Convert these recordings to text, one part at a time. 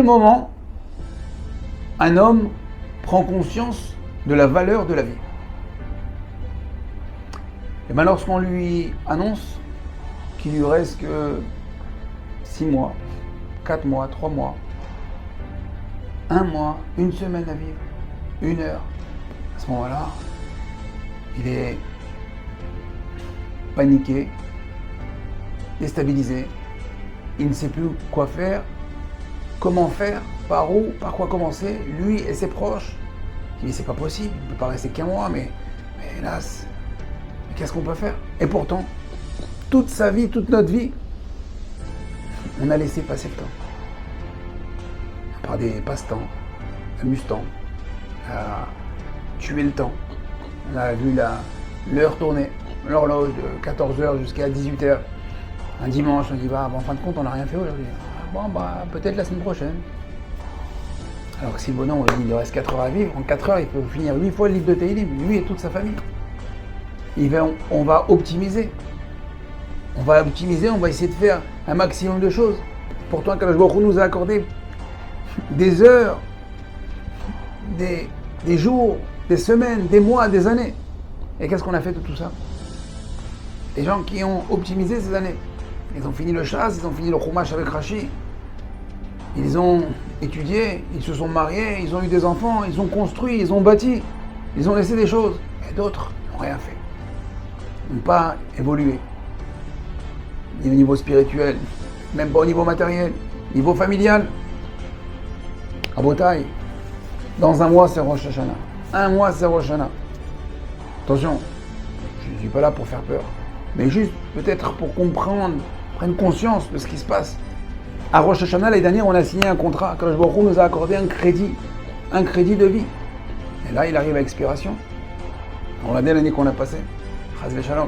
quel moment un homme prend conscience de la valeur de la vie? Et bien lorsqu'on lui annonce qu'il lui reste que 6 mois, 4 mois, 3 mois, 1 mois, 1 semaine à vivre, 1 heure, à ce moment-là, il est paniqué, déstabilisé, il ne sait plus quoi faire, comment faire, par où, par quoi commencer, lui et ses proches. Il dit c'est pas possible, il ne peut pas rester qu'1 mois, mais hélas, qu'est-ce qu'on peut faire? Et pourtant, toute sa vie, toute notre vie, on a laissé passer le temps. Par des passe-temps, amuse-temps, à tuer le temps. On a vu l'heure tourner, l'horloge de 14h jusqu'à 18h. Un dimanche, on dit bah, en fin de compte, on n'a rien fait aujourd'hui. Bon, bah, peut-être la semaine prochaine. Alors que si le bonhomme, il lui reste 4 heures à vivre, en 4 heures, il peut finir 8 fois le livre de Tehillim, lui et toute sa famille. On va optimiser. On va essayer de faire un maximum de choses. Pourtant, Kadosh Baruch Hu nous a accordé des heures, des jours, des semaines, des mois, des années. Et qu'est-ce qu'on a fait de tout ça? Les gens qui ont optimisé ces années. Ils ont fini le chasse, ils ont fini le chumash avec Rashi. Ils ont étudié, ils se sont mariés, ils ont eu des enfants, ils ont construit, ils ont bâti, ils ont laissé des choses. Et d'autres n'ont rien fait. Ils n'ont pas évolué. Ni au niveau spirituel, même pas au niveau matériel, niveau familial. À Botaï, dans 1 mois c'est Rosh Hashanah. 1 mois c'est Rosh Hashanah. Attention, je ne suis pas là pour faire peur, mais juste peut-être pour comprendre, prendre conscience de ce qui se passe. À Rosh Hashanah, l'année dernière, on a signé un contrat. Kadosh Baruch Hu nous a accordé un crédit de vie. Et là, il arrive à expiration. Regardez l'année qu'on a passée. Chas v'shalom.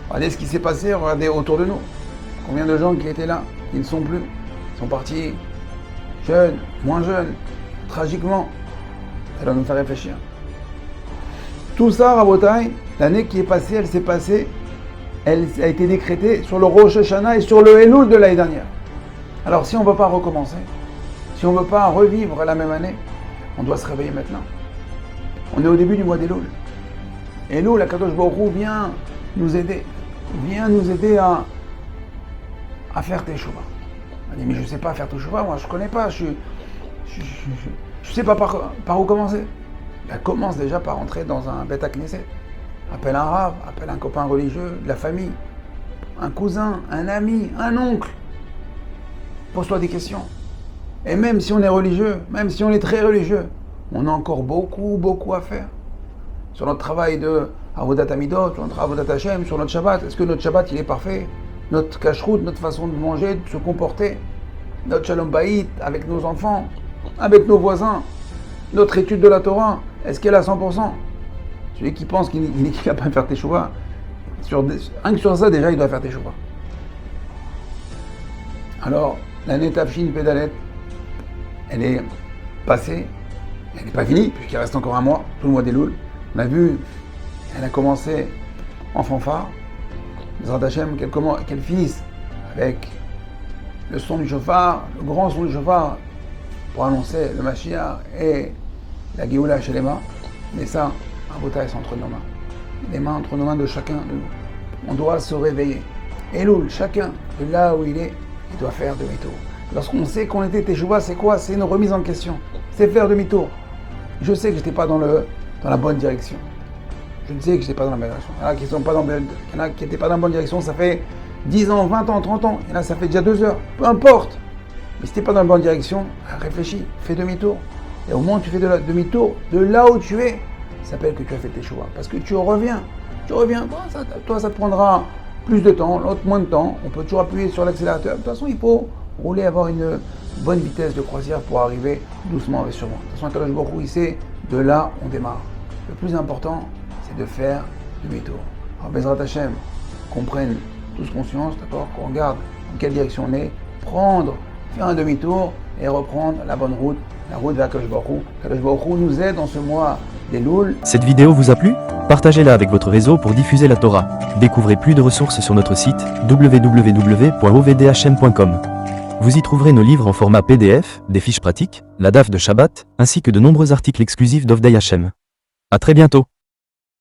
Regardez ce qui s'est passé, regardez autour de nous. Combien de gens qui étaient là, qui ne sont plus, sont partis jeunes, moins jeunes, tragiquement. Ça doit nous faire réfléchir. Tout ça, Rabotai, l'année qui est passée, elle a été décrétée sur le Rosh Hashanah et sur le Elul de l'année dernière. Alors si on ne veut pas recommencer, si on ne veut pas revivre la même année, on doit se réveiller maintenant. On est au début du mois d'Elul. Elul, la Kadosh Baruch Hu vient nous aider à faire Teshuvah. On dit mais je ne sais pas faire Teshuvah, moi je ne connais pas, je ne sais pas par où commencer. Ben, commence déjà par entrer dans un Beth Knesset. Appelle un rav, appelle un copain religieux, de la famille, un cousin, un ami, un oncle. Pose-toi des questions. Et même si on est religieux, même si on est très religieux, on a encore beaucoup à faire. Sur notre travail de Avodat Hamidot, sur notre Avodat Hashem, sur notre Shabbat. Est-ce que notre Shabbat il est parfait? Notre kashrut, notre façon de manger, de se comporter, notre Shalom Bayit avec nos enfants, avec nos voisins, notre étude de la Torah, est-ce qu'elle est à 100%? Celui qui pense qu'il n'est capable de faire Teshuvah, rien que sur ça déjà il doit faire Teshuvah. Alors, l'année Tafshin Pédalet, elle est passée, elle n'est pas finie, puisqu'il reste encore 1 mois, tout le mois d'Elul. On a vu, elle a commencé en fanfare, Bezrat Hashem, qu'elle finisse avec le son du shofar, le grand son du shofar, pour annoncer le Mashiach et la Géoula Shelema. Mais ça, Rabotai, c'est entre nos mains. Les mains entre nos mains de chacun de nous. On doit se réveiller. Elul, chacun, de là où il est, il doit faire demi-tour. Lorsqu'on sait qu'on était Teshuvah, c'est quoi? C'est une remise en question. C'est faire demi-tour. Je sais que je n'étais pas dans la bonne direction. Je sais que je n'étais pas dans la bonne direction. Il y en a qui sont pas dans il y en a qui n'étaient pas dans la bonne direction, ça fait 10 ans, 20 ans, 30 ans. Il y en a, ça fait déjà 2 heures. Peu importe. Mais si tu n'es pas dans la bonne direction, réfléchis, fais demi-tour. Et au moment où tu fais demi-tour, de là où tu es, ça s'appelle que tu as fait tes choix. Parce que tu reviens. Bon, toi, ça te prendra plus de temps, l'autre moins de temps. On peut toujours appuyer sur l'accélérateur. De toute façon, il faut rouler, avoir une bonne vitesse de croisière pour arriver doucement et sûrement. De toute façon, Kadosh Baruch Hu, il sait, de là, on démarre. Le plus important, c'est de faire demi-tour. Alors, Bezrat Hashem, qu'on prenne tous conscience, d'accord, qu'on regarde dans quelle direction on est, faire un demi-tour et reprendre la bonne route, la route vers Kadosh Baruch Hu. Kadosh Baruch Hu nous aide dans ce mois d'Elul. Cette vidéo vous a plu? Partagez-la avec votre réseau pour diffuser la Torah. Découvrez plus de ressources sur notre site www.ovdhm.com. Vous y trouverez nos livres en format PDF, des fiches pratiques, la DAF de Shabbat, ainsi que de nombreux articles exclusifs d'Ovdei Hashem. À très bientôt.